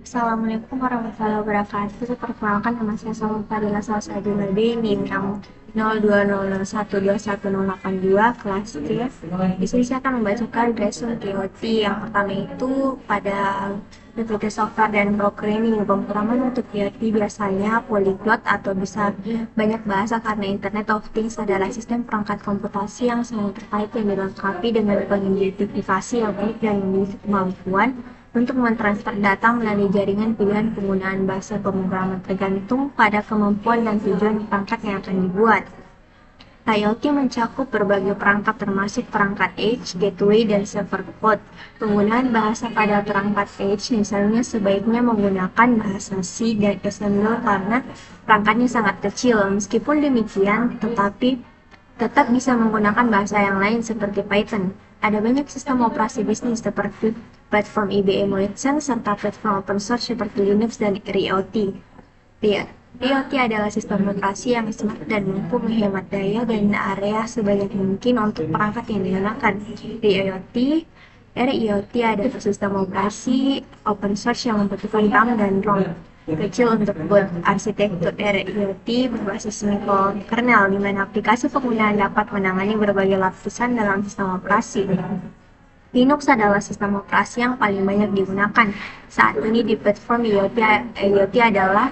Assalamualaikum warahmatullahi wabarakatuh. Perkenalkan, nama saya Salma Fadila Salsabila NIM 60200121082 kelas C. Di sini saya akan membacakan resume TOT. Yang pertama itu pada PPT software dan programming. Pemrograman untuk TOT biasanya polyglot atau bisa banyak bahasa karena Internet of Things adalah sistem perangkat komputasi yang sangat terkait yang dilengkapi dengan pengidentifikasi yang unik dan memiliki kemampuan untuk mentransfer data melalui jaringan. Pilihan penggunaan bahasa pemrograman tergantung pada kemampuan dan tujuan perangkat yang akan dibuat. IoT mencakup berbagai perangkat termasuk perangkat edge, gateway, dan server code. Penggunaan bahasa pada perangkat edge misalnya sebaiknya menggunakan bahasa C dan XML karena perangkatnya sangat kecil. Meskipun demikian, tetap bisa menggunakan bahasa yang lain seperti Python. Ada banyak sistem operasi bisnis seperti platform IBM Watson serta platform open source seperti Linux dan RIOT. RIOT adalah sistem operasi yang smart dan mampu menghemat daya dan area sebanyak mungkin untuk perangkat yang digunakan. RIOT adalah sistem operasi open source yang membutuhkan RAM dan ROM kecil untuk build. Arsitektur RIOT berbasis mikrokernel, di mana aplikasi penggunaan dapat menangani berbagai lapisan dalam sistem operasi. Linux adalah sistem operasi yang paling banyak digunakan saat ini di platform IoT adalah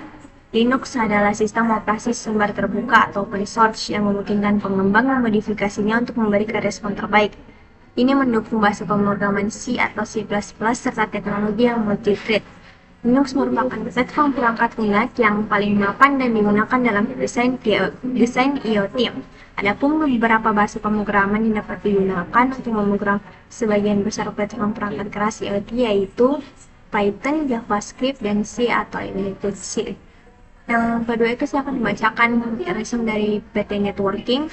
Linux adalah sistem operasi sumber terbuka atau open source yang memungkinkan pengembang memodifikasinya untuk memberikan respon terbaik. Ini mendukung bahasa pemrograman C atau C++ serta teknologi yang multi-thread. Linux merupakan platform perangkat lunak yang paling mapan dan digunakan dalam desain IoT. Adapun beberapa bahasa pemrograman yang dapat digunakan untuk memprogram sebagian besar platform perangkat keras IoT yaitu Python, JavaScript, dan C atau Embedded C. Yang kedua itu saya akan membacakan resume dari PT Networking.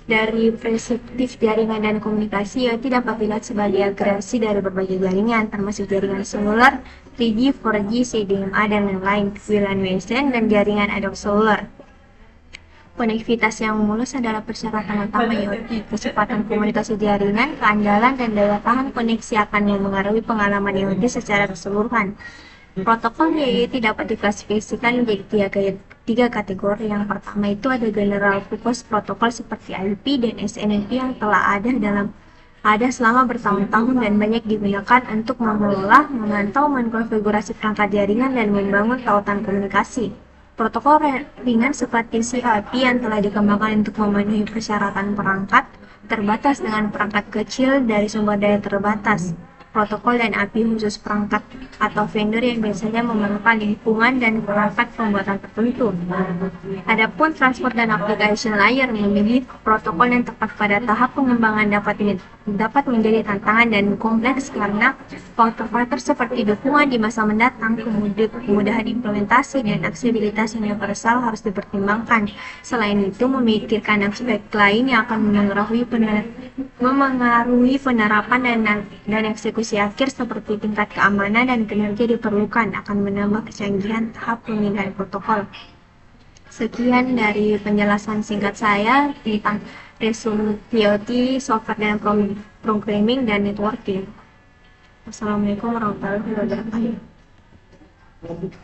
Dari perspektif jaringan dan komunikasi, IoT dapat dilihat sebagai agregasi dari berbagai jaringan, termasuk jaringan seluler, 3G, 4G, CDMA, dan lain-lain, WLAN WSN, dan jaringan ad hoc seluler. Konektivitas yang mulus adalah persyaratan utama IoT. Kecepatan komunikasi jaringan, keandalan, dan daya tahan koneksi akan memengaruhi pengalaman IoT secara keseluruhan. Protokol IoT dapat diklasifikasikan menjadi tiga kategori. Yang pertama itu ada general purpose protokol seperti IP dan SNMP yang telah ada selama bertahun-tahun dan banyak digunakan untuk mengelola, memantau, mengkonfigurasi perangkat jaringan dan membangun tautan komunikasi. Protokol ringan seperti CIP yang telah dikembangkan untuk memenuhi persyaratan perangkat terbatas dengan perangkat kecil dari sumber daya terbatas. Protokol dan API khusus perangkat atau vendor yang biasanya memerlukan lingkungan dan perangkat pembuatan tertentu. Adapun transport dan application layer memilih protokol yang tepat pada tahap pengembangan dapat menjadi tantangan dan kompleks karena faktor-faktor seperti dukungan di masa mendatang, kemudahan implementasi, dan aksesibilitas universal harus dipertimbangkan. Selain itu, memikirkan aspek lain yang akan memengaruhi penerapan dan eksekusi akhir seperti tingkat keamanan dan kinerja diperlukan akan menambah kecanggihan tahap pemindahan protokol. Sekian dari penjelasan singkat saya tentang resume IoT, software dan programming dan networking. Wassalamualaikum warahmatullahi wabarakatuh.